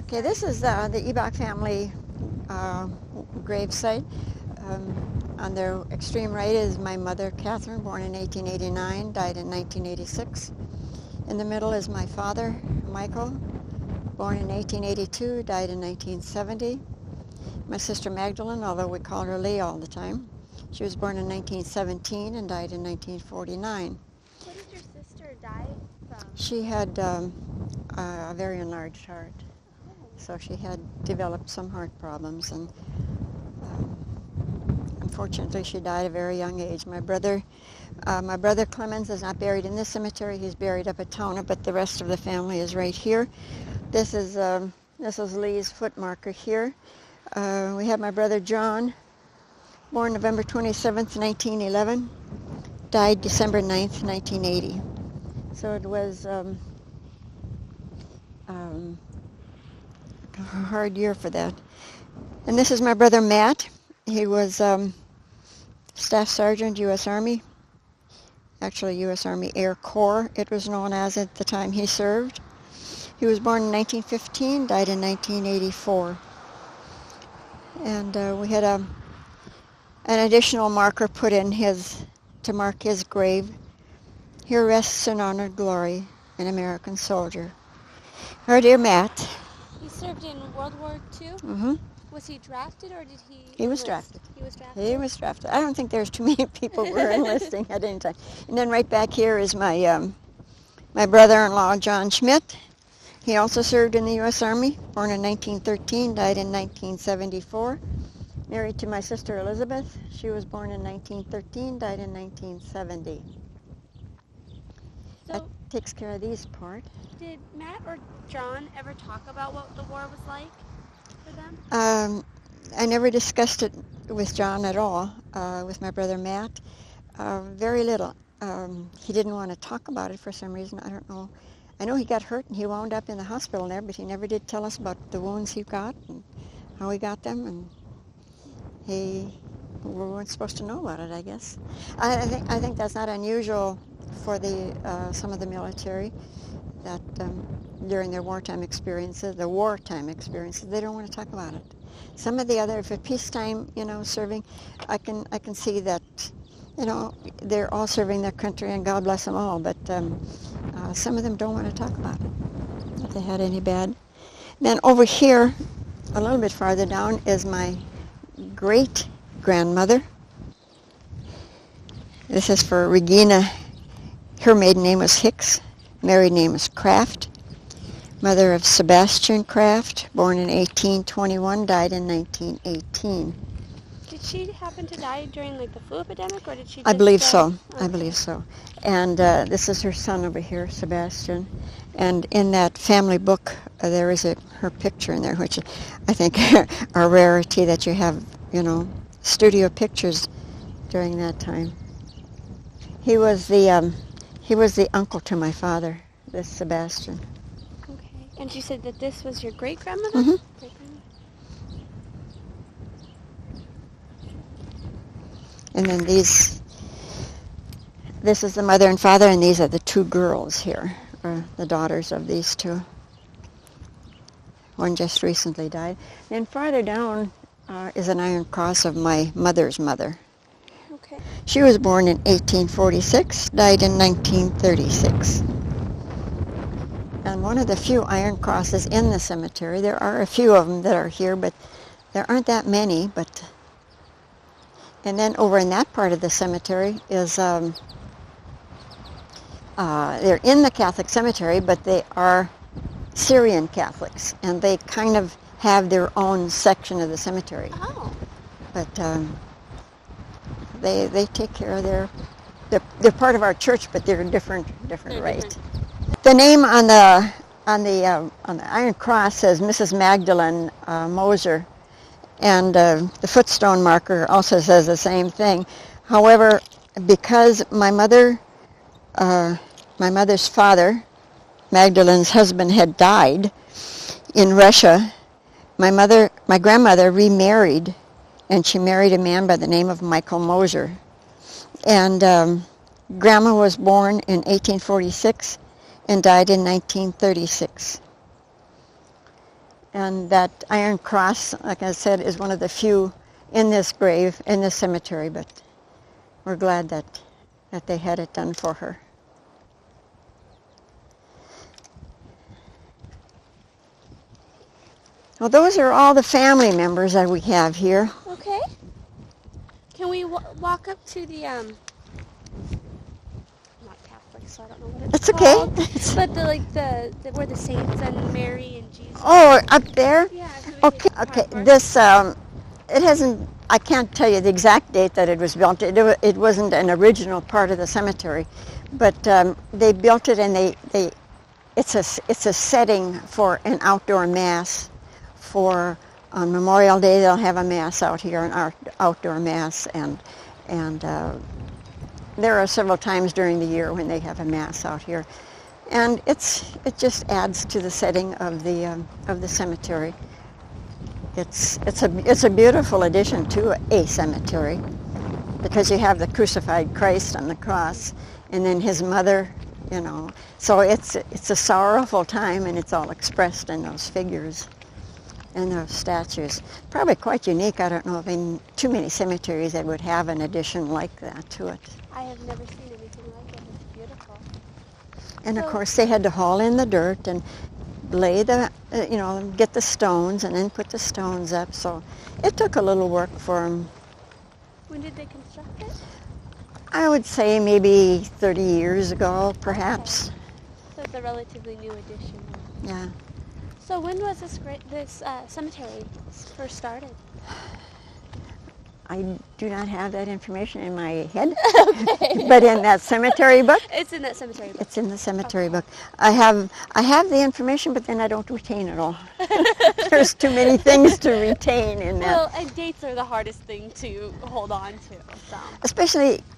Okay, this is the Ebach family grave site. On their extreme right is my mother, Catherine, born in 1889, died in 1986. In the middle is my father, Michael, born in 1882, died in 1970. My sister Magdalene, although we call her Lee all the time, she was born in 1917 and died in 1949. What did your sister die from? She had a very enlarged heart. So she had developed some heart problems, and unfortunately she died at a very young age. My brother Clemens is not buried in this cemetery. He's buried up at Tona, but the rest of the family is right here. This is Lee's foot marker here. We have my brother John, born November 27th, 1911, died December 9th, 1980. So it was a hard year for that. And this is my brother Matt. He was Staff Sergeant, U.S. Army. Actually, U.S. Army Air Corps, it was known as at the time he served. He was born in 1915, died in 1984. And we had an additional marker put in to mark his grave. Here rests in honored glory an American soldier. Our dear Matt. He served in World War II? Mm-hmm. Was he drafted or did he... He was drafted. He was drafted? He was drafted. I don't think there's too many people who were enlisting at any time. And then right back here is my brother-in-law, John Schmidt. He also served in the U.S. Army, born in 1913, died in 1974. Married to my sister Elizabeth. She was born in 1913, died in 1970. So, that takes care of these part. Did Matt or John ever talk about what the war was like for them? I never discussed it with John at all, with my brother Matt. Very little. He didn't want to talk about it for some reason. I don't know. I know he got hurt and he wound up in the hospital there, but he never did tell us about the wounds he got and how he got them, and we weren't supposed to know about it, I guess. I think that's not unusual for some of the military, that during their wartime experiences, they don't want to talk about it. Some of the other, for peacetime, serving, I can see that, they're all serving their country and God bless them all, but some of them don't want to talk about it, if they had any bad. Then over here, a little bit farther down, is my great-grandmother. This is for Regina. Her maiden name was Hicks. Married name is Kraft. Mother of Sebastian Kraft, born in 1821, died in 1918. Did she happen to die during the flu epidemic, or did she just... I believe so. Okay. I believe so. And this is her son over here, Sebastian. And in that family book, there is her picture in there, which I think are a rarity, that you have, studio pictures during that time. He was the uncle to my father, this Sebastian. Okay. And you said that this was your great-grandmother? Mm-hmm. Great-grandmother. And then this is the mother and father, and these are the two girls here, or the daughters of these two. One just recently died. Then farther down is an iron cross of my mother's mother. Okay. She was born in 1846, died in 1936. And one of the few iron crosses in the cemetery, there are a few of them that are here, but there aren't that many. And then over in that part of the cemetery is, they're in the Catholic cemetery, but they are Syrian Catholics, and they kind of have their own section of the cemetery. Oh. But they take care of they're part of our church, but they're different rate. The name on the Iron Cross says Mrs. Magdalene Moser, and the footstone marker also says the same thing. However, because my mother's father, Magdalene's husband, had died in Russia, my grandmother remarried, and she married a man by the name of Michael Moser. And Grandma was born in 1846 and died in 1936. And that iron cross, like I said, is one of the few in this grave, in this cemetery, but we're glad that they had it done for her. Well, those are all the family members that we have here. Okay. Can we walk up to the, not Catholic, so I don't know what it's called. Okay. But the where the saints and Mary and Jesus. Oh, up there? Yeah. Okay. This, it hasn't, I can't tell you the exact date that it was built. It wasn't an original part of the cemetery, but they built it, and it's a setting for an outdoor mass. For on Memorial Day, they'll have a mass out here, an outdoor mass, and there are several times during the year when they have a mass out here, and it just adds to the setting of the cemetery. It's a beautiful addition to a cemetery, because you have the crucified Christ on the cross, and then his mother, you know. So it's a sorrowful time, and it's all expressed in those figures and those statues. Probably quite unique. I don't know of too many cemeteries that would have an addition like that to it. I have never seen anything like it. It's beautiful. And of course, they had to haul in the dirt and lay get the stones and then put the stones up. So it took a little work for them. When did they construct it? I would say maybe 30 years ago, perhaps. Okay. So it's a relatively new addition. Yeah. So when was this cemetery first started? I do not have that information in my head. Okay. But in that cemetery book? It's in that cemetery book. It's in the cemetery book. I have the information, but then I don't retain it all. There's too many things to retain in that. Well, and dates are the hardest thing to hold on to. So.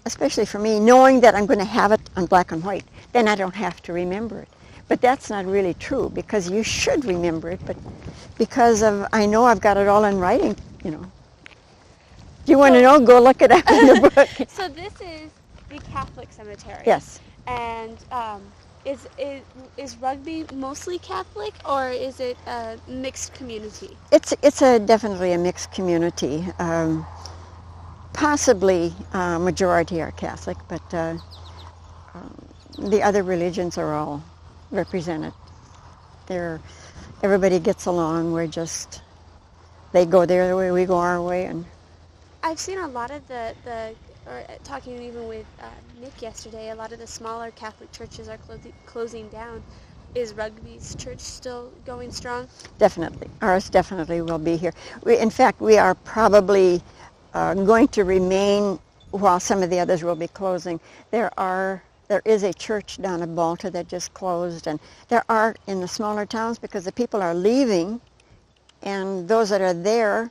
Especially for me, knowing that I'm going to have it on black and white, then I don't have to remember it. But that's not really true, because you should remember it, but because I know I've got it all in writing, you know. If you want to know, go look it up in the book. So this is the Catholic cemetery. Yes. And is Rugby mostly Catholic, or is it a mixed community? It's definitely a mixed community. Possibly majority are Catholic, but the other religions are all represented. Everybody gets along. They go their way, we go our way, and I've seen a lot of or talking even with Nick yesterday, a lot of the smaller Catholic churches are closing down. Is Rugby's church still going strong? Definitely. Ours definitely will be here. In fact, we are probably going to remain while some of the others will be closing. There is a church down at Balta that just closed, and there are in the smaller towns, because the people are leaving, and those that are there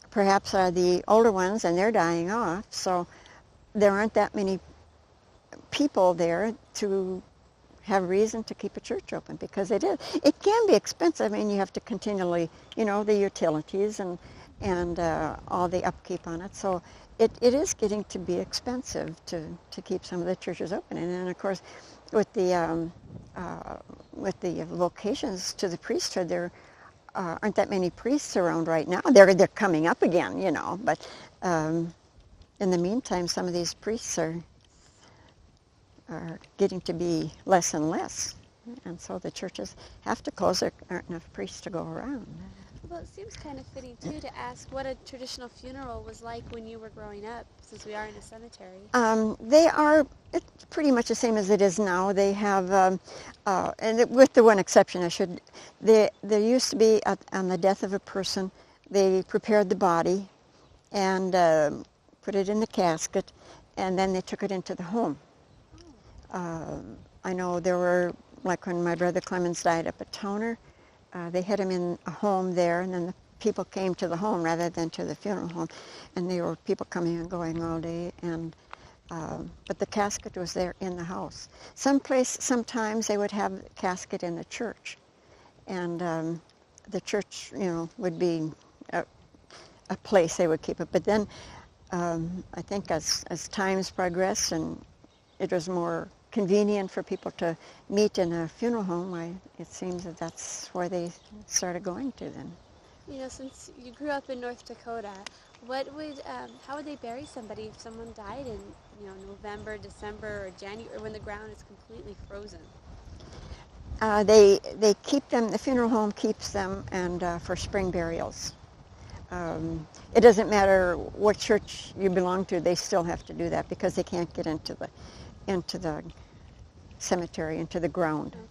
perhaps are the older ones, and they're dying off. So there aren't that many people there to have reason to keep a church open, because it can be expensive. I mean, you have to continually, the utilities and all the upkeep on it. So it is getting to be expensive to keep some of the churches open. And then, of course, with the vocations to the priesthood, there aren't that many priests around right now. They're coming up again, but in the meantime, some of these priests are getting to be less and less, and so the churches have to close. There aren't enough priests to go around. Well, it seems kind of fitting, too, to ask what a traditional funeral was like when you were growing up, since we are in a cemetery. It's pretty much the same as it is now. They have, and with the one exception, there used to be, on the death of a person, they prepared the body and put it in the casket, and then they took it into the home. I know there were, like when my brother Clemens died up at Toner, they had him in a home there, and then the people came to the home rather than to the funeral home, and there were people coming and going all day, and but the casket was there in the house. Sometimes they would have the casket in the church, and the church, would be a place they would keep it. But then I think as times progressed and it was more convenient for people to meet in a funeral home, it seems that that's where they started going to then. You know, since you grew up in North Dakota, how would they bury somebody if someone died in, November, December, or January, when the ground is completely frozen? They keep them, the funeral home keeps them, and for spring burials. It doesn't matter what church you belong to, they still have to do that because they can't get into the cemetery, into the ground. Okay.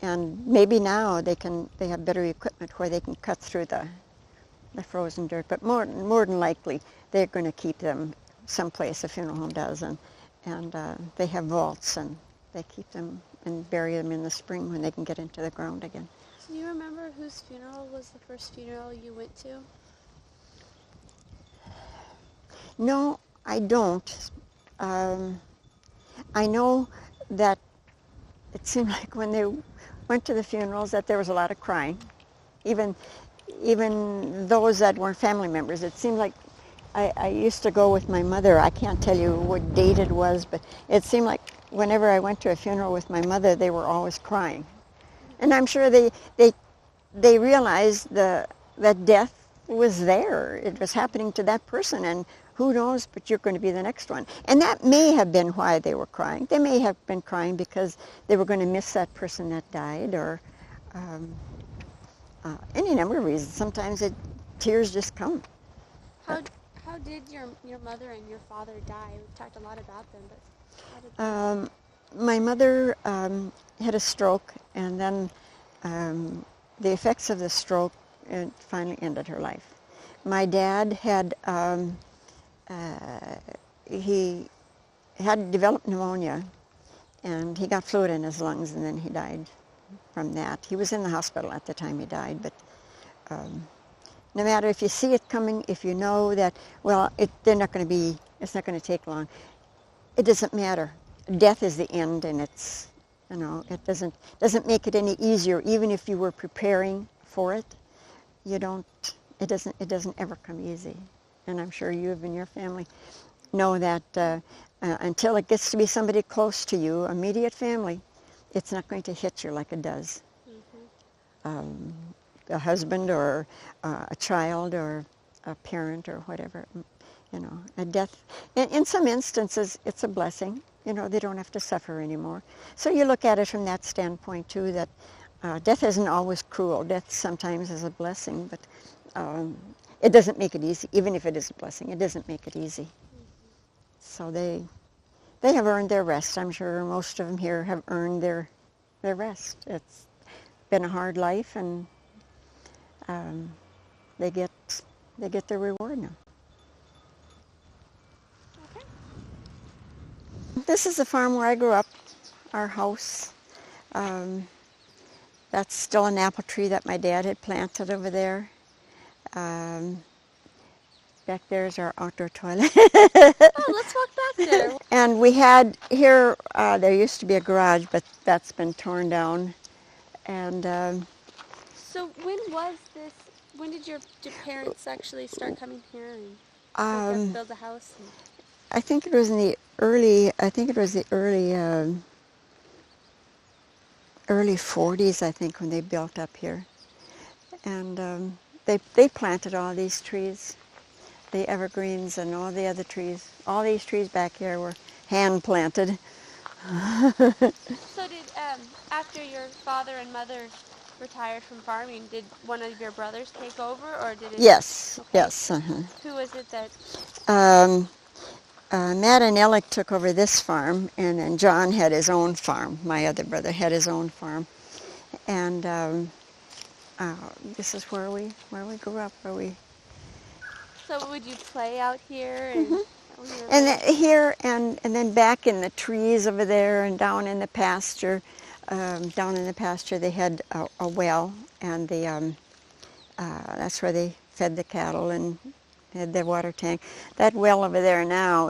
And maybe now they have better equipment where they can cut through the frozen dirt, but more than likely they're going to keep them someplace, a funeral home does, and they have vaults, and they keep them and bury them in the spring when they can get into the ground again. Do you remember whose funeral was the first funeral you went to? No, I don't. I know that it seemed like when they went to the funerals that there was a lot of crying, even those that weren't family members. It seemed like I used to go with my mother. I can't tell you what date it was, but it seemed like whenever I went to a funeral with my mother, they were always crying. And I'm sure they realized that death was there. It was happening to that person, and who knows, but you're going to be the next one. And that may have been why they were crying. They may have been crying because they were going to miss that person that died, or any number of reasons. Sometimes tears just come. How did your mother and your father die? We've talked a lot about them, but how did they my mother had a stroke, and then the effects of the stroke finally ended her life. My dad had he had developed pneumonia, and he got fluid in his lungs, and then he died from that. He was in the hospital at the time he died, but no matter if you see it coming, if you know that, well, it's not going to take long, it doesn't matter. Death is the end, and it's, it doesn't make it any easier. Even if you were preparing for it, it doesn't ever come easy. And I'm sure you and your family know that until it gets to be somebody close to you, immediate family, it's not going to hit you like it does. Mm-hmm. A husband or a child or a parent or whatever, a death. In some instances, it's a blessing. They don't have to suffer anymore. So you look at it from that standpoint too, that death isn't always cruel. Death sometimes is a blessing, but it doesn't make it easy. Even if it is a blessing, it doesn't make it easy. Mm-hmm. So they have earned their rest. I'm sure most of them here have earned their rest. It's been a hard life, and they get their reward now. Okay. This is the farm where I grew up, our house. That's still an apple tree that my dad had planted over there. Back there is our outdoor toilet. Oh, let's walk back there. And we had here, there used to be a garage, but that's been torn down. And so when did your parents actually start coming here and build a house? I think it was in the early 40s, I think, when they built up here. And they planted all these trees, the evergreens and all the other trees. All these trees back here were hand planted. So after your father and mother retired from farming, did one of your brothers take over, or did it? Yes, okay. yes. Uh-huh. Who was it that? Matt and Alec took over this farm, and then John had his own farm. My other brother had his own farm, and this is where we grew up. So would you play out here? And, mm-hmm. And here, and then back in the trees over there, and down in the pasture. They had a well, and that's where they fed the cattle and had their water tank. That well over there now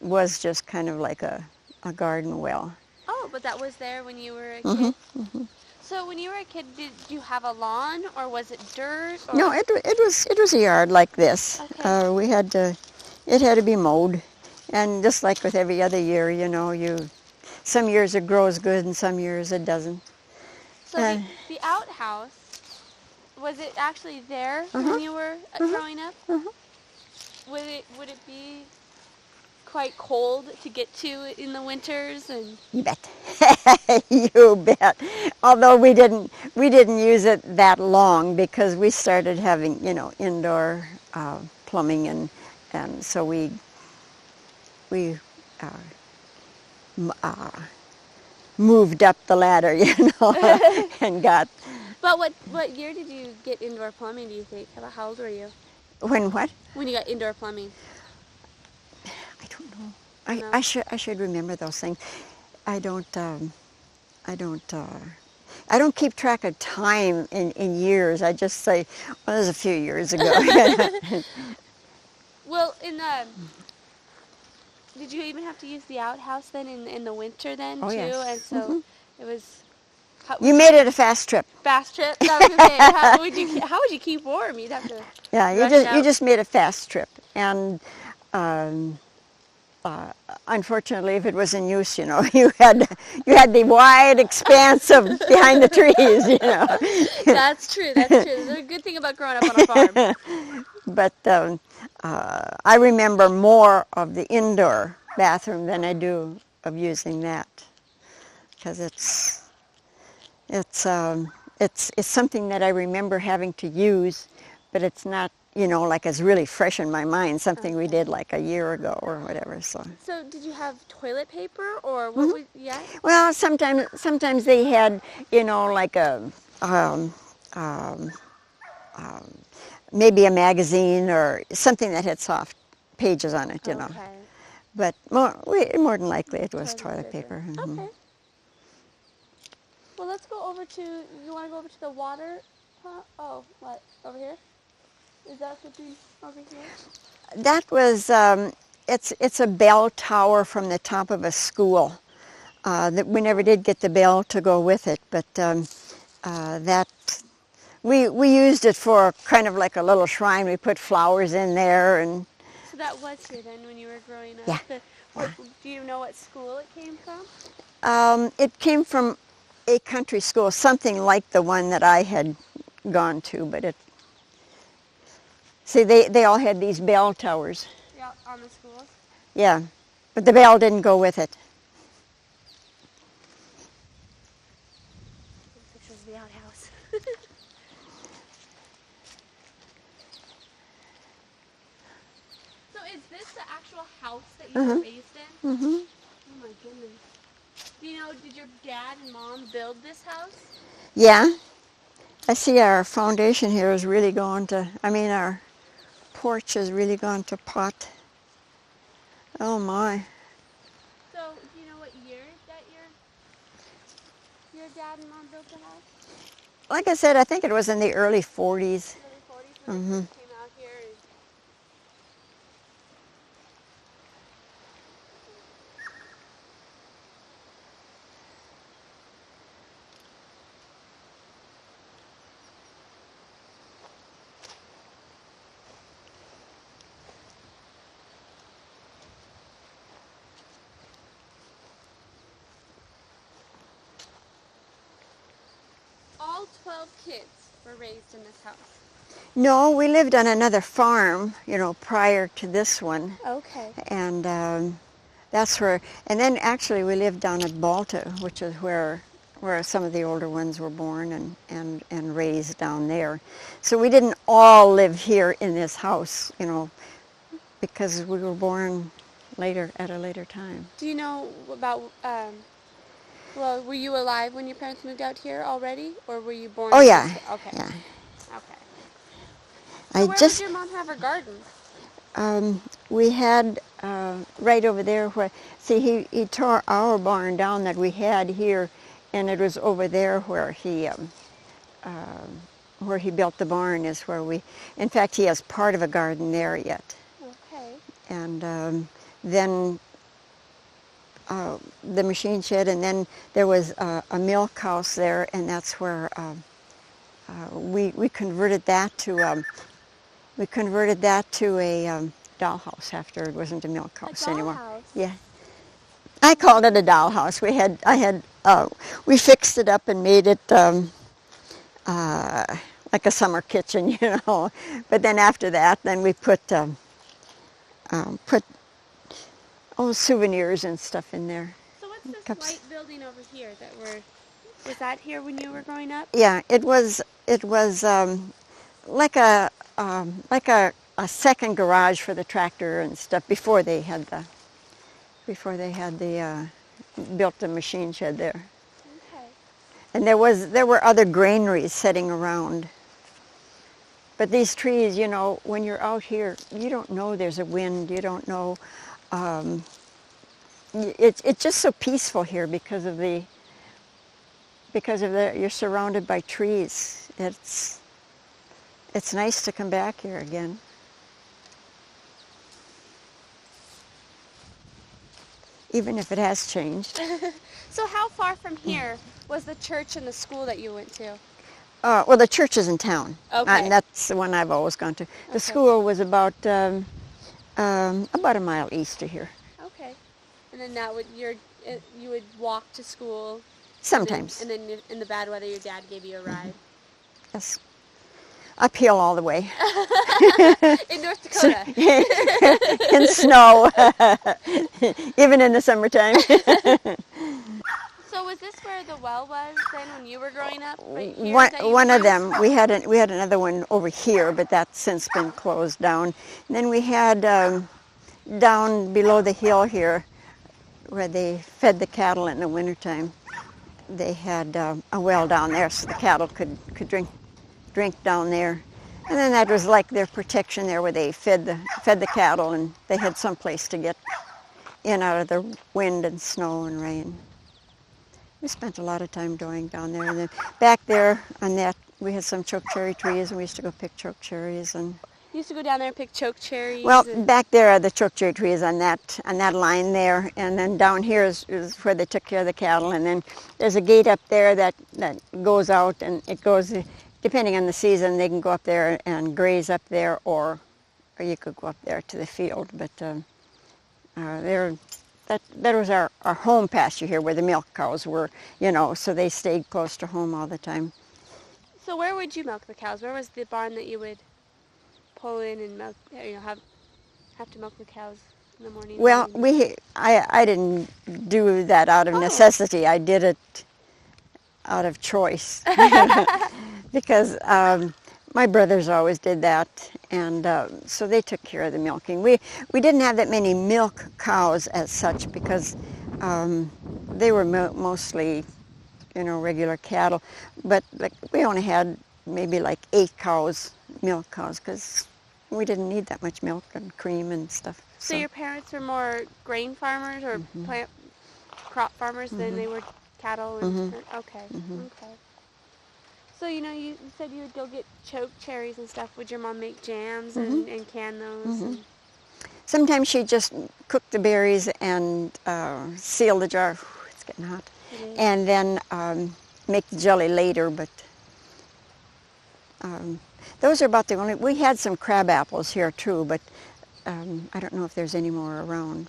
was just kind of like a garden well. Oh, but that was there when you were a kid? Mm-hmm, mm-hmm. So when you were a kid, did you have a lawn, or was it dirt? Or? No, it was a yard like this. Okay. It had to be mowed, and just like with every other year, some years it grows good and some years it doesn't. So the outhouse, was it actually there Uh-huh. when you were growing up? Uh-huh. Would it be quite cold to get to in the winters? And You bet. You bet. Although we didn't use it that long because we started having, indoor plumbing, and so we uh, moved up the ladder, and got. But what year did you get indoor plumbing, do you think? How old were you When what? when you got indoor plumbing? I don't know. No? I should remember those things. I don't. I don't keep track of time in years. I just say, well, it was a few years ago. Well, did you even have to use the outhouse then in the winter then Oh, too? yes. And so it was. You made it a fast trip. Fast trip. I was gonna say, how would you keep warm? You'd have to. Yeah, you just made a fast trip, and unfortunately, if it was in use, you had the wide expanse of behind the trees, That's true. That's true. There's a good thing about growing up on a farm. But I remember more of the indoor bathroom than I do of using that, because it's something that I remember having to use, but it's not, like it's really fresh in my mind, something we did like a year ago or whatever. So Did you have toilet paper or what was, yeah? well, sometimes they had, like a maybe a magazine or something that had soft pages on it, Okay. But more than likely it was toilet paper. Okay. Well, let's go over to, you want to go over to the water pump? Oh, what, over here? Is that something over here? That was, it's a bell tower from the top of a school. That we never did get the bell to go with it, but that we used it for kind of like a little shrine. We put flowers in there, and So that was here then when you were growing up? Yeah. Do you know what school it came from? it came from a country school, something like the one that I had gone to, but see, they all had these bell towers. Yeah, on the schools. Yeah, but the bell didn't go with it. Pictures of the outhouse. So is this the actual house that you were raised in? Mm-hmm. Oh my goodness. Do you know, did your dad and mom build this house? Yeah, I see our foundation here is really going to, our porch has really gone to pot. Oh my. So, do you know what year that your dad and mom built the house? Like I said, I think it was in the early 40s. Early 40s when they first came out here. All 12 kids were raised in this house. No, we lived on another farm, prior to this one. Okay. And that's where, and then actually we lived down at Balta, which is where some of the older ones were born and raised down there. So we didn't all live here in this house, because we were born at a later time. Do you know about, were you alive when your parents moved out here already? Or were you born? Oh, yeah. Okay. Yeah. Okay. So where would your mom have her garden? We had right over there he tore our barn down that we had here, and it was over there where he built the barn is where in fact he has part of a garden there yet. Okay. And then the machine shed, and then there was a milk house there, and that's where we converted that to a dollhouse after it wasn't a milk house anymore. Dollhouse? Yeah. I called it a dollhouse. We fixed it up and made it like a summer kitchen, you know. But then after that, then we put souvenirs and stuff in there. So what's this Cups. white building over here was that here when you were growing up? Yeah, it was like a second garage for the tractor and stuff before they had the built the machine shed there. Okay. And there were other granaries sitting around. But these trees, you know, when you're out here, you don't know there's a wind. You don't know. It's just so peaceful here because of the you're surrounded by trees. It's nice to come back here again. Even if it has changed. So how far from here was the church and the school that you went to? Well, the church is in town, Okay. and that's the one I've always gone to. The Okay. school was about a mile east of here. Okay. And then you would walk to school. Sometimes. And then in the bad weather, your dad gave you a ride. Yes. Uphill all the way. In North Dakota. In snow, even in the summertime. So was this where the well was then when you were growing up? Right here, One of them. We had another one over here, but that's since been closed down. And then we had down below the hill here, where they fed the cattle in the wintertime. They had a well down there, so the cattle could drink down there. And then that was like their protection there, where they fed the cattle, and they had some place to get in out of the wind and snow and rain. We spent a lot of time down there. And then back there on that, we had some choke cherry trees, and we used to go pick choke cherries. And You used to go down there and pick choke cherries? well, back there are the choke cherry trees on that line there, and then down here is where they took care of the cattle. And then there's a gate up there that goes out, and it goes, depending on the season, they can go up there and graze up there, or you could go up there to the field. But that was our home pasture here, where the milk cows were, you know, so they stayed close to home all the time. So where would you milk the cows? Where was the barn that you would pull in and milk, have to milk the cows in the morning? Well, I didn't do that out of necessity. I did it out of choice because my brothers always did that, and so they took care of the milking. We didn't have that many milk cows as such, because they were mostly, you know, regular cattle. But like we only had maybe like 8 milk cows, because we didn't need that much milk and cream and stuff. So your parents were more grain farmers or plant crop farmers than they were cattle? And okay. Okay. So, you said you would go get choke cherries and stuff. Would your mom make jams and can those? Sometimes she'd just cook the berries and seal the jar. It's getting hot. And then make the jelly later, but those are about the only. We had some crab apples here too, but I don't know if there's any more around.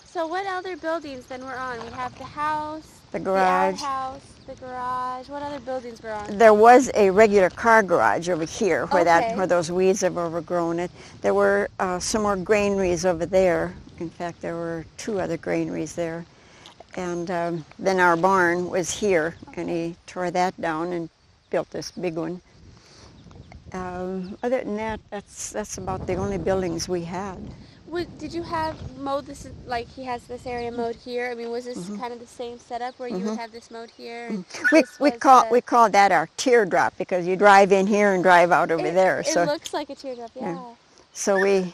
So what other buildings then were on? We have the house, the garage, the outhouse, the garage. What other buildings were on? There was a regular car garage over here where Okay. where those weeds have overgrown it. There were some more granaries over there. In fact, there were 2 other granaries there. And then our barn was here, and he tore that down and built this big one. Other than that, that's about the only buildings we had. Did you have mowed this, like he has this area mowed here? I mean, was this kind of the same setup where you would have this mowed here? And We call that our teardrop, because you drive in here and drive out over there. It So looks like a teardrop, yeah. So we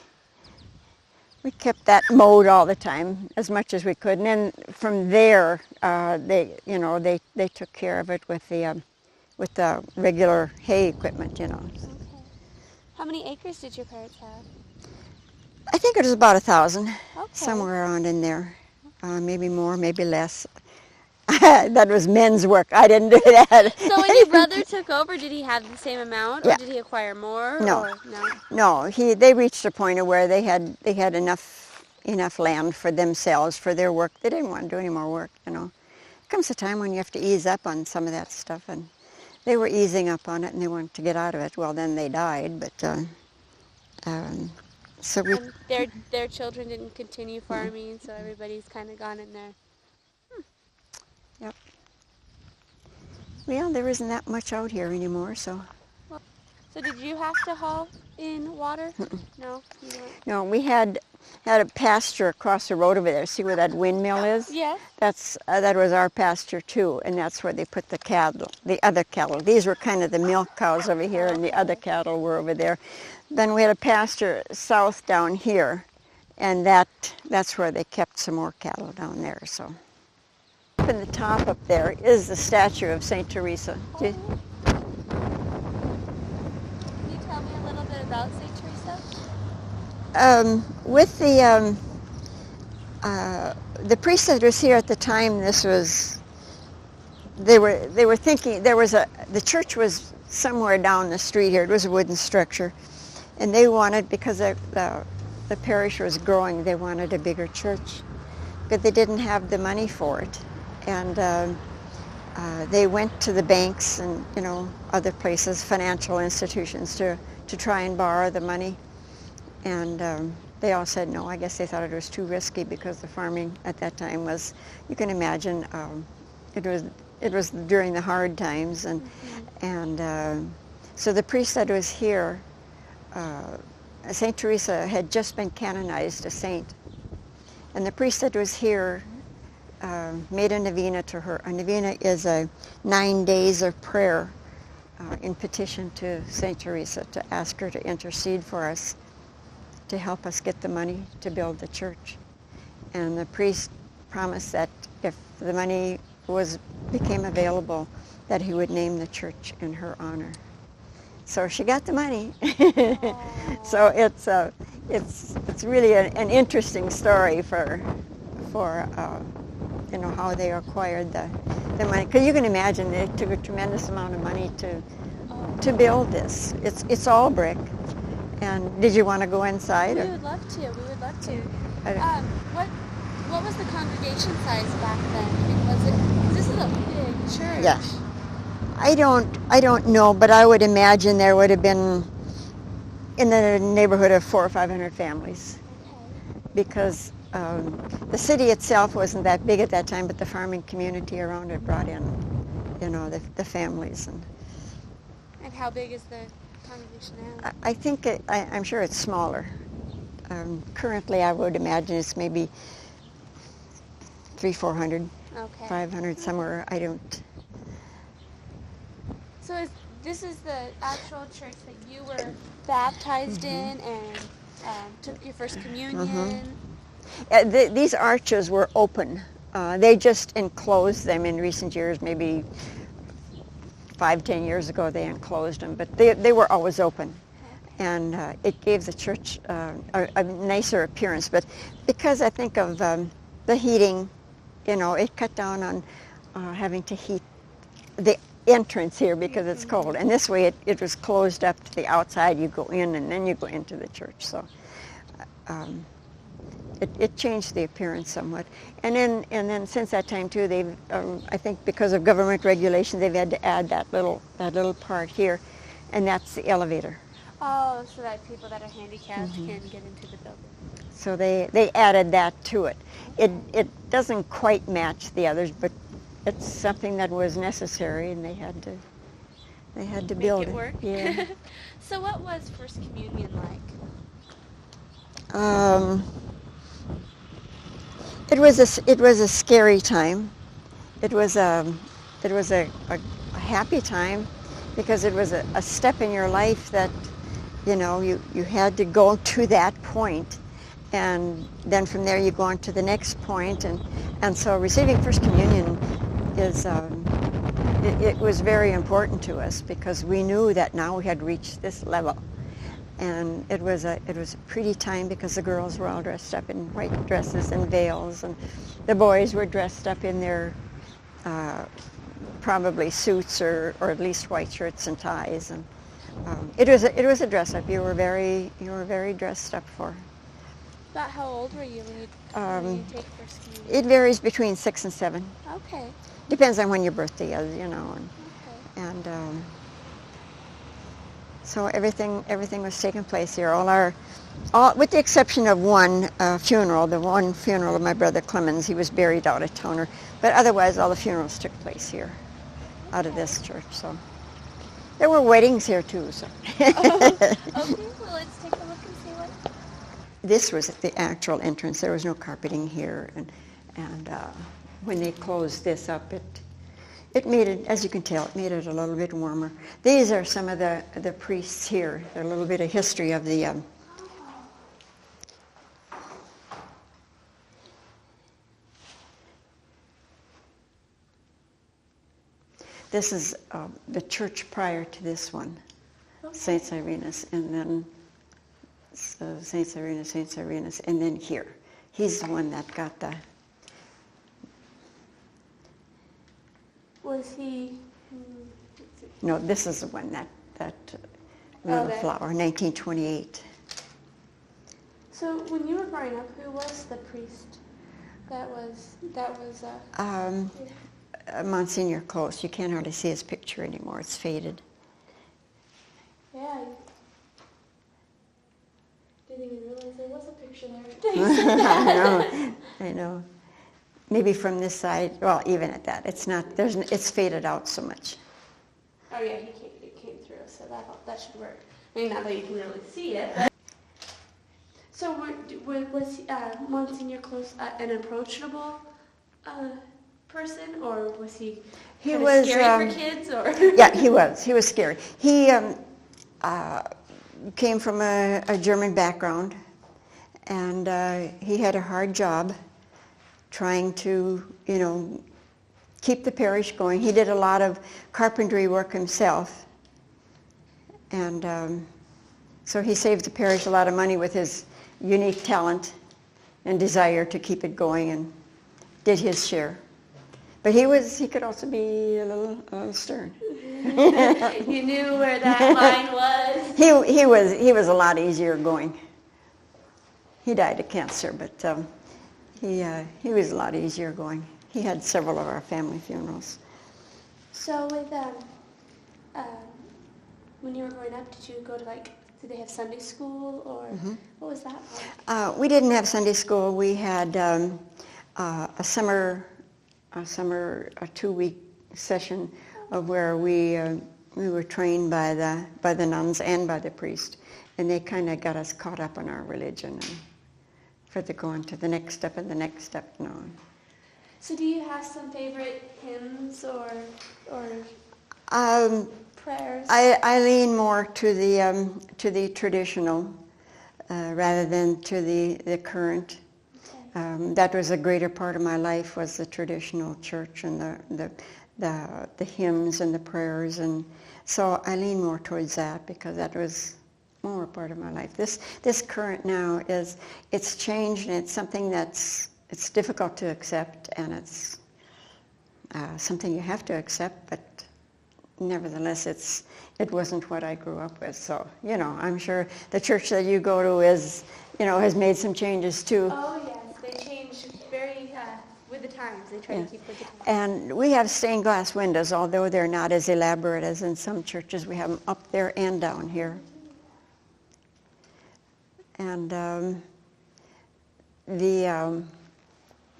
kept that mowed all the time as much as we could, and then from there they took care of it with the regular hay equipment, Okay. How many acres did your parents have? I think it was about 1,000, Okay. somewhere around in there, maybe more, maybe less. That was men's work. I didn't do that. So when your brother took over, did he have the same amount, or Yeah. did he acquire more? No. Or no. No, they reached a point of where they had enough enough land for themselves, for their work. They didn't want to do any more work, Comes a time when you have to ease up on some of that stuff, and they were easing up on it, and they wanted to get out of it. Well, then they died, but so we. And their children didn't continue farming, so everybody's kind of gone in there. Yep. Well, there isn't that much out here anymore, so. So did you have to haul in water? No, you don't. No, we had a pasture across the road over there. See where that windmill is? Yes. That was our pasture too, and that's where they put the cattle, the other cattle. These were kind of the milk cows over here, and the other cattle were over there. Then we had a pasture south down here, and that's where they kept some more cattle down there. So, up in the top up there is the statue of Saint Teresa. Can you tell me a little bit about Saint Teresa? With the priest that was here at the time, they were thinking the church was somewhere down the street here. It was a wooden structure, and they wanted, because the parish was growing, they wanted a bigger church, but they didn't have the money for it, and they went to the banks and other places, financial institutions, to try and borrow the money. And they all said no. I guess they thought it was too risky, because the farming at that time was, you can imagine, it was during the hard times, and so the priest that was here, Saint Teresa had just been canonized a saint, and the priest that was here made a novena to her. A novena is 9 days of prayer in petition to Saint Teresa, to ask her to intercede for us, to help us get the money to build the church. And the priest promised that if the money became available, that he would name the church in her honor. So she got the money. So it's really an interesting story for how they acquired the money. Because you can imagine it took a tremendous amount of money to build this. It's all brick. And did you want to go inside? We would love to. We would love to. What was the congregation size back then? I mean, was it? 'Cause this is a big church. Yeah. I don't know, but I would imagine there would have been in the neighborhood of 400 or 500 families, because the city itself wasn't that big at that time, but the farming community around it brought in, the families. And how big is the congregation now? I think I'm sure it's smaller. Currently, I would imagine it's maybe 300-400, 500 somewhere. I don't. So this is the actual church that you were baptized in and took your first communion? These arches were open. They just enclosed them in recent years, maybe 5-10 years ago they enclosed them, but they were always open. And it gave the church a nicer appearance. But because I think of the heating, it cut down on having to heat the entrance here because it's cold. And this way it was closed up to the outside. You go in and then you go into the church. So it changed the appearance somewhat. And then since that time too, they've I think because of government regulation, they've had to add that little part here, and that's the elevator. Oh, so that people that are handicapped can get into the building. So they added that to it. It doesn't quite match the others, but it's something that was necessary, and they had to build it work. Yeah. So what was First Communion like? It was a scary time. It was a happy time, because it was a step in your life that you had to go to that point, and then from there you go on to the next point, and so receiving First Communion is it was very important to us, because we knew that now we had reached this level. And it was a pretty time, because the girls were all dressed up in white dresses and veils, and the boys were dressed up in their probably suits or at least white shirts and ties. And it was a dress up. You were very dressed up for About how old were you when you take first communion? It varies between 6 and 7. Okay. Depends on when your birthday is, you know. Okay. And so everything was taking place here. With the exception of one funeral, the one funeral of my brother Clemens, he was buried out of town. But otherwise, all the funerals took place here, out of this church. So there were weddings here too. So. Okay, well, let's take a look and see what. This was the actual entrance. There was no carpeting here, and when they closed this up, it made it, as you can tell, it made it a little bit warmer. These are some of the priests here. A little bit of history of the. This is the church prior to this one, okay. Saint Irenaeus, and then Saint Irenaeus, and then here. He's the one that got the. Was he? No, this is the one that little flower, 1928. So when you were growing up, who was the priest? That was. Monsignor Close. You can't hardly see his picture anymore. It's faded. Yeah. Didn't even realize there was a picture there. I know. Maybe from this side. Well, even at that, it's not. It's faded out so much. Oh yeah, it came through, so that should work. I mean, not that you can really see it. But. So was Monsignor Close an approachable person, or was he was scary for kids? Or yeah, he was. He was scary. He came from a German background, and he had a hard job trying to, keep the parish going. He did a lot of carpentry work himself, and so he saved the parish a lot of money with his unique talent and desire to keep it going, and did his share. But he could also be a little stern. You knew where that line was. He was a lot easier going. He died of cancer, but he was a lot easier going. He had several of our family funerals. So with when you were growing up, did you go to did they have Sunday school, or what was that like? We didn't have Sunday school. We had a summer 2-week session of where we were trained by the nuns and by the priest, and they kind of got us caught up in our religion and for the going to the next step and the next step and on. So do you have some favorite hymns or prayers? I lean more to the traditional rather than to the current. Okay. That was a greater part of my life, was the traditional church and the hymns and the prayers, and so I lean more towards that because that was more a part of my life. This current now it's changed, and it's something it's difficult to accept, and it's something you have to accept, but nevertheless it wasn't what I grew up with. So I'm sure the church that you go to has made some changes too. Oh yes, they change very with the times. They try to keep with the times. And we have stained glass windows, although they're not as elaborate as in some churches. We have them up there and down here. And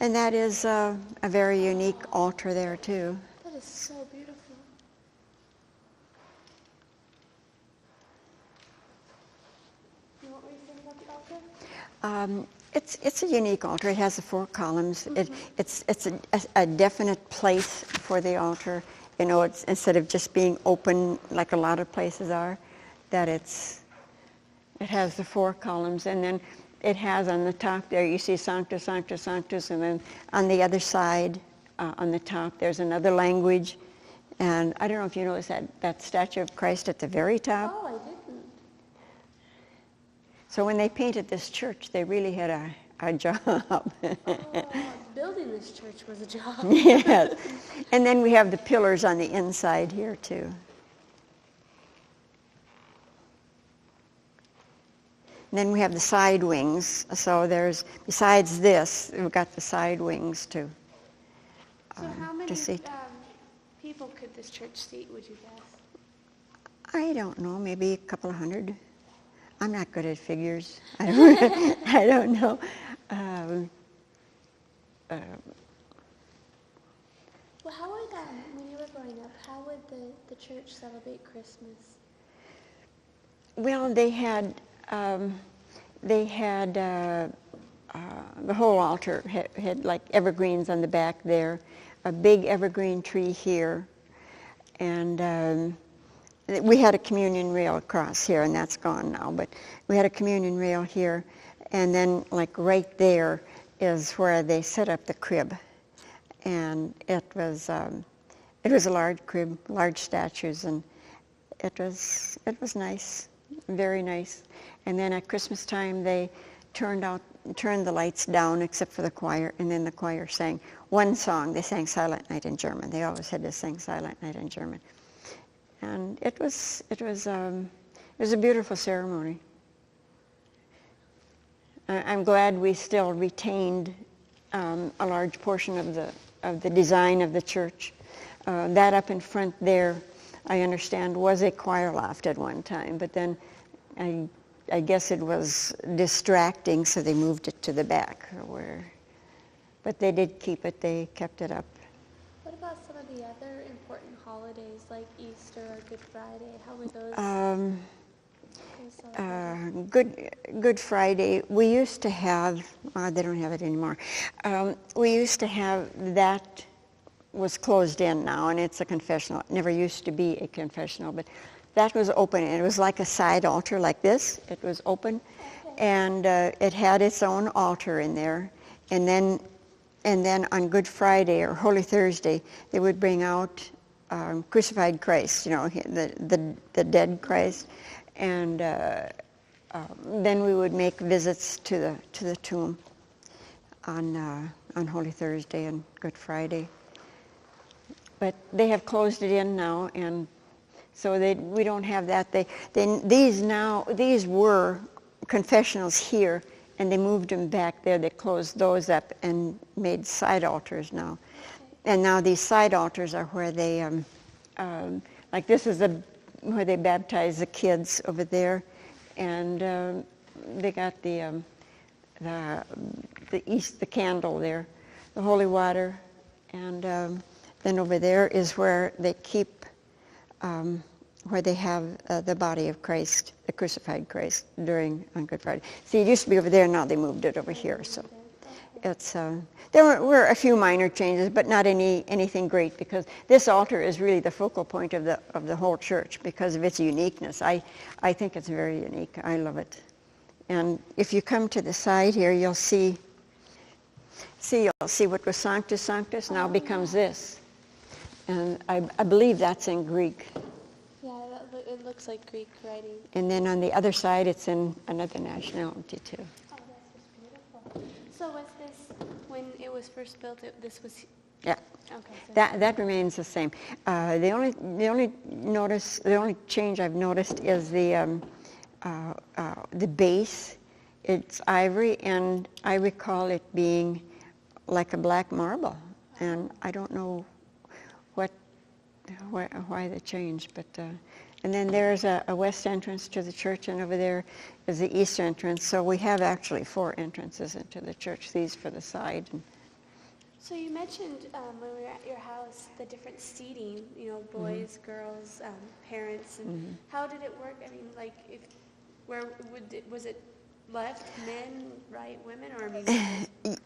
and that is a very unique altar there too. That is so beautiful. And what were you saying about the altar? It's a unique altar. It has the 4 columns. It's a definite place for the altar. It's instead of just being open like a lot of places are, that it has the 4 columns, and then it has on the top there, you see Sanctus, Sanctus, Sanctus, and then on the other side, on the top, there's another language. And I don't know if you noticed that statue of Christ at the very top. Oh, I didn't. So when they painted this church, they really had a job. Building this church was a job. Yes. And then we have the pillars on the inside here too. And then we have the side wings. So there's, besides this, we've got the side wings to So how many seat. people could this church seat, would you guess? I don't know, maybe a couple of hundred. I'm not good at figures. I don't know. Well, how would, when you were growing up, how would the church celebrate Christmas? Well, they had the whole altar had like evergreens on the back there, a big evergreen tree here, and we had a communion rail across here, and that's gone now, but we had a communion rail here, and then like right there is where they set up the crib, and it was a large crib, large statues, and it was nice, very nice. And then at Christmas time they turned the lights down except for the choir, and then the choir sang one song. They sang Silent Night in German. They always had to sing Silent Night in German. And it was a beautiful ceremony. I'm glad we still retained a large portion of the design of the church. That up in front there, I understand, was a choir loft at one time, but then I guess it was distracting, so they moved it to the back. But they did keep it. They kept it up. What about some of the other important holidays like Easter or Good Friday? How were those? Good Friday. We used to have. They don't have it anymore. We used to have that. Was closed in now, and it's a confessional. It never used to be a confessional, but that was open, and it was like a side altar like this. It was open, and it had its own altar in there. And then on Good Friday or Holy Thursday, they would bring out crucified Christ, the dead Christ, and then we would make visits to the tomb on Holy Thursday and Good Friday. But they have closed it in now, and so we don't have that. These were confessionals here, and they moved them back there. They closed those up and made side altars now. And now these side altars are where they, like this is where they baptize the kids over there, and they got the candle there, the holy water, and then over there is where they keep, where they have the body of Christ, the crucified Christ, on Good Friday. See, it used to be over there, now they moved it over here. So it's there were a few minor changes, but not anything great, because this altar is really the focal point of the whole church because of its uniqueness. I think it's very unique. I love it. And if you come to the side here, you'll see what was Sanctus Sanctus now becomes this. And I believe that's in Greek. Yeah, it looks like Greek writing. And then on the other side, it's in another nationality too. Oh, that's just beautiful. So was this, when it was first built, this was... Yeah. Okay. So That remains the same. The only change I've noticed is the base. It's ivory, and I recall it being like a black marble, and I don't know why they changed, but and then there's a west entrance to the church, and over there is the east entrance. So we have actually 4 entrances into the church. These for the side. So you mentioned when we were at your house the different seating, boys, girls, parents, and how did it work? I mean, like was it left men, right, women, or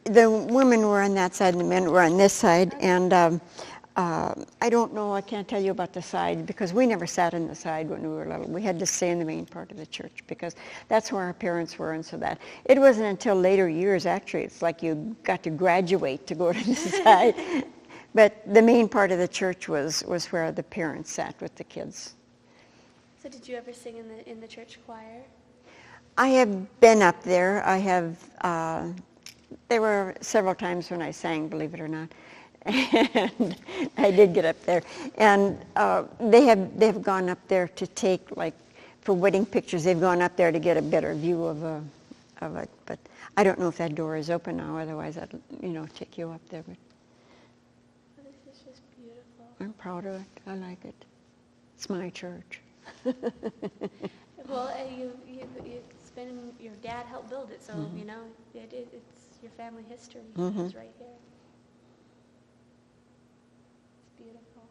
the women were on that side and the men were on this side, and I don't know, I can't tell you about the side because we never sat on the side when we were little. We had to stay in the main part of the church because that's where our parents were, and so that. It wasn't until later years, actually, it's like you got to graduate to go to the side. But the main part of the church was where the parents sat with the kids. So did you ever sing in the church choir? I have been up there. There were several times when I sang, believe it or not. And I did get up there, and they have gone up there to take like for wedding pictures. They've gone up there to get a better view of it. But I don't know if that door is open now. Otherwise, I'd take you up there. But this is just beautiful. I'm proud of it. I like it. It's my church. Well, it's been your dad helped build it, so it's your family history. It's right here. It's beautiful.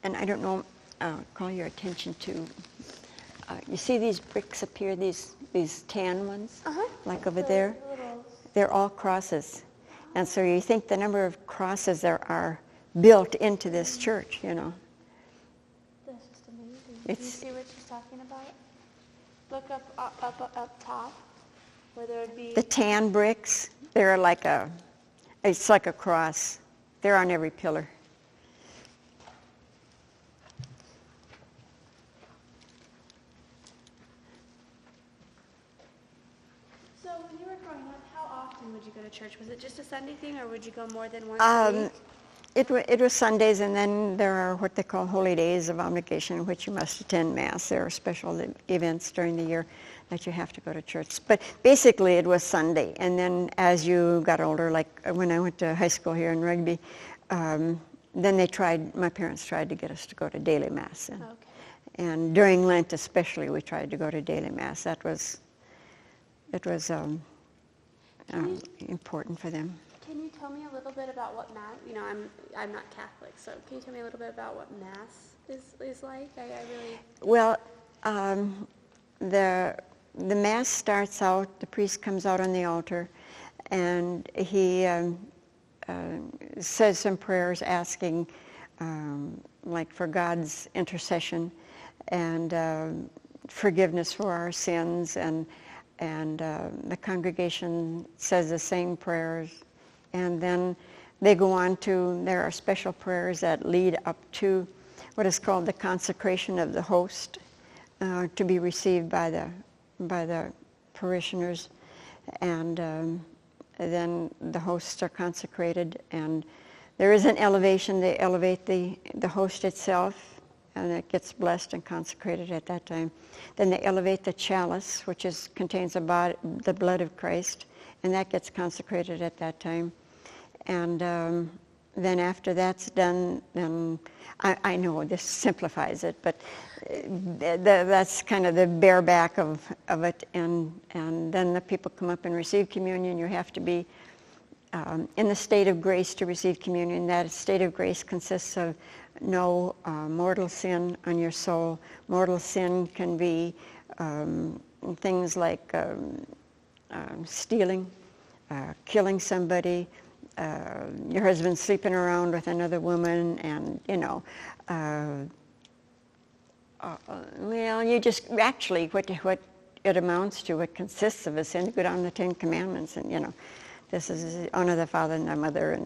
And I don't know, call your attention to, you see these bricks up here, these tan ones, like over there? They're all crosses. And so you think the number of crosses there are built into this church, That's just amazing. Do you see what she's talking about? Look up top, where there would be... The tan bricks, they're like it's like a cross. They're on every pillar. So when you were growing up, how often would you go to church? Was it just a Sunday thing, or would you go more than once a week? It was Sundays, and then there are what they call holy days of obligation, in which you must attend Mass. There are special events during the year that you have to go to church. But basically, it was Sunday. And then as you got older, like when I went to high school here in Rugby, then my parents tried to get us to go to daily Mass. And during Lent especially, we tried to go to daily Mass. It was important for them. Can you tell me a little bit about what Mass, I'm not Catholic, so can you tell me a little bit about what Mass is like? I really... Well, the Mass starts out, the priest comes out on the altar, and he says some prayers asking, like for God's intercession and forgiveness for our sins, and the congregation says the same prayers. And then they go on to, there are special prayers that lead up to what is called the consecration of the host, to be received by the parishioners. And then the hosts are consecrated, and there is an elevation. They elevate the host itself, and it gets blessed and consecrated at that time. Then they elevate the chalice, which contains the blood of Christ, and that gets consecrated at that time. And then after that's done, then I know this simplifies it, but that's kind of the bareback of it. And then the people come up and receive communion. You have to be in the state of grace to receive communion. That state of grace consists of no mortal sin on your soul. Mortal sin can be things like stealing, killing somebody, your husband sleeping around with another woman, and you just actually what it amounts to, what consists of a sin. You go down the Ten Commandments, and this is honor the father and the mother,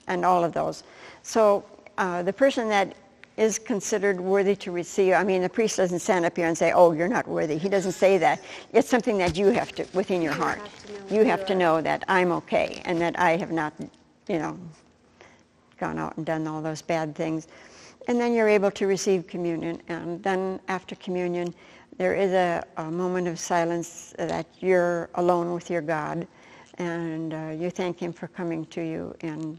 and all of those. So the person that is considered worthy to receive, the priest doesn't stand up here and say, "Oh, you're not worthy." He doesn't say that. It's something that you have to, within your heart, you have to know that I'm okay, and that I have not, gone out and done all those bad things. And then you're able to receive communion. And then after communion, there is a moment of silence that you're alone with your God, and you thank Him for coming to you. And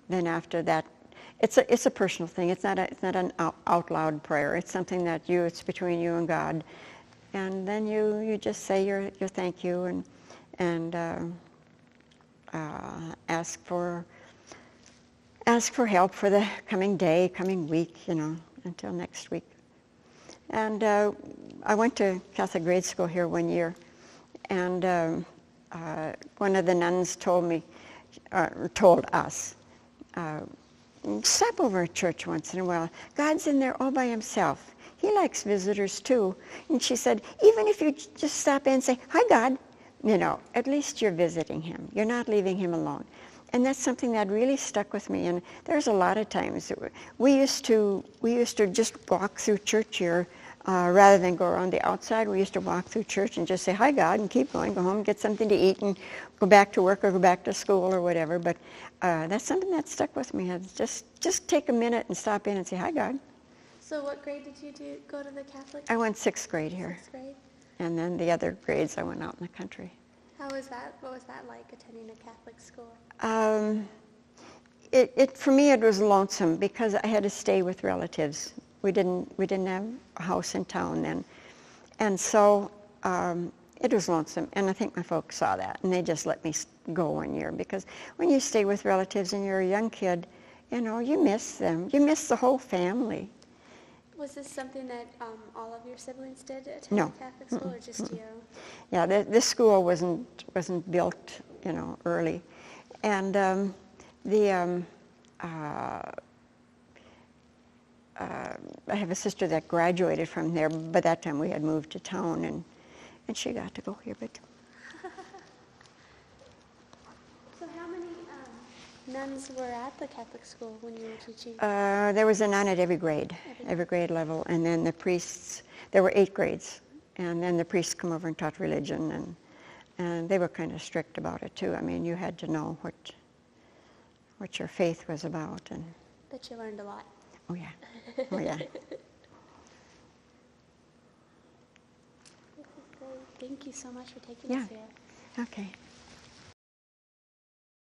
then after that, it's a personal thing. It's not an out loud prayer. It's something that it's between you and God. And then you just say your thank you, and ask for help for the coming day, coming week, until next week. And I went to Catholic grade school here one year, and one of the nuns told us, stop over at church once in a while. God's in there all by Himself. He likes visitors too. And she said, even if you just stop in and say, "Hi, God," at least you're visiting Him. You're not leaving Him alone. And that's something that really stuck with me. And there's a lot of times we used to just walk through church here Rather than go around the outside, we used to walk through church and just say, "Hi, God," and keep going, go home, get something to eat, and go back to work or go back to school or whatever. But that's something that stuck with me. It's just take a minute and stop in and say, "Hi, God." So what grade did you go to the Catholic? I went 6th grade here. 6th grade? And then the other grades I went out in the country. How was that? What was that like, attending a Catholic school? For me it was lonesome because I had to stay with relatives. We didn't have a house in town then, and so it was lonesome. And I think my folks saw that, and they just let me go 1 year, because when you stay with relatives and you're a young kid, you miss them. You miss the whole family. Was this something that all of your siblings did, attend No. a Catholic school, or just you? Yeah, this school wasn't built, early, and I have a sister that graduated from there. By that time, we had moved to town, and she got to go here. But So how many nuns were at the Catholic school when you were teaching? there was a nun at every grade level, and then the priests. There were 8 grades, and then the priests come over and taught religion, and they were kind of strict about it too. I mean, you had to know what your faith was about, and. Bet you learned a lot. Oh yeah, oh yeah. This is great. Thank you so much for taking us here. Okay.